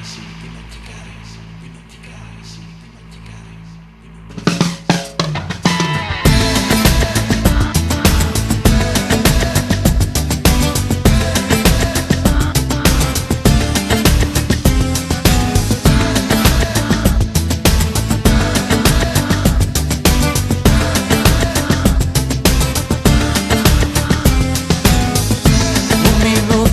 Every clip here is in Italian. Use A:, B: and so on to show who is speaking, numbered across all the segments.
A: sì, dimenticare, sì, dimenticare, sì, dimenticare.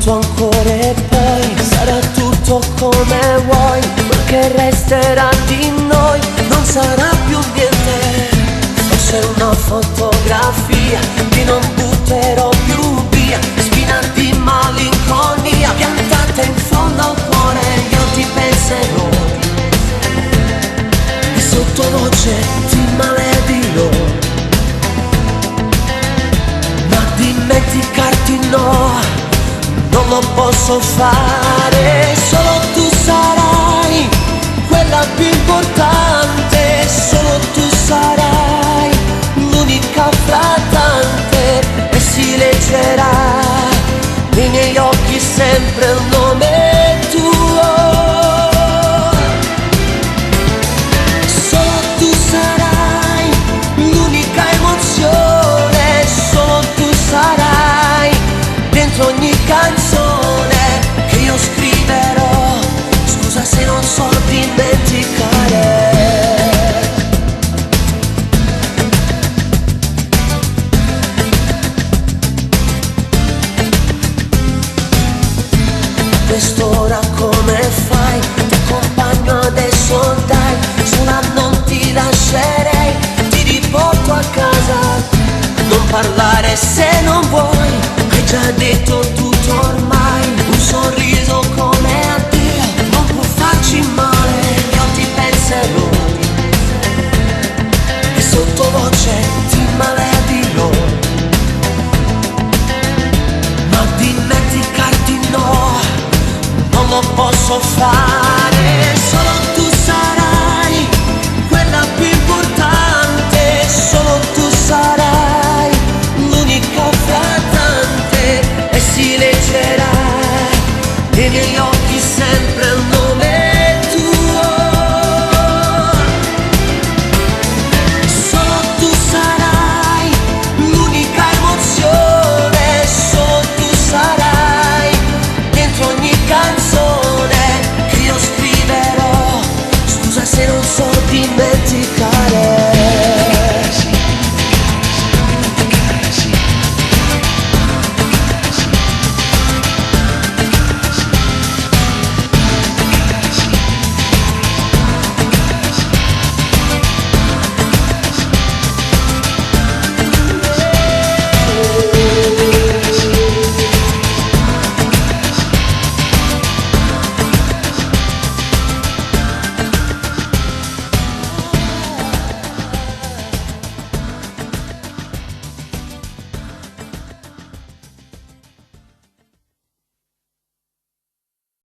B: Ancora e poi sarà tutto come vuoi, quel che resterà di noi non sarà più niente, forse una fotografia che non butterò più via, spina di malinconia piantata in fondo al cuore. Io ti penserò e sottovoce ti maledirò, ma dimenticarti no, non lo posso fare. Solo tu sarai quella più importante, solo tu sarai l'unica fra tante, e si leggerà nei miei occhi sempre il nome tuo. Solo tu sarai l'unica emozione, solo tu sarai dentro ogni canzone che io scriverò. Scusa se non so dimenticare. Quest'ora come fai? Ti accompagno adesso dai, sola non ti lascerei, ti riporto a casa. Non parlare se non vuoi, hai già detto tutto ormai. Un sorriso come addio non può farci male. Io ti penserò e sottovoce ti maledirò, ma dimenticarti no, non lo posso fare. Solo tu sarai quella più importante, solo tu sarai l'unica fra tante, e si leggerà nei miei occhi sempre il nome tuo. Solo tu sarai l'unica emozione, solo tu sarai dentro ogni canzone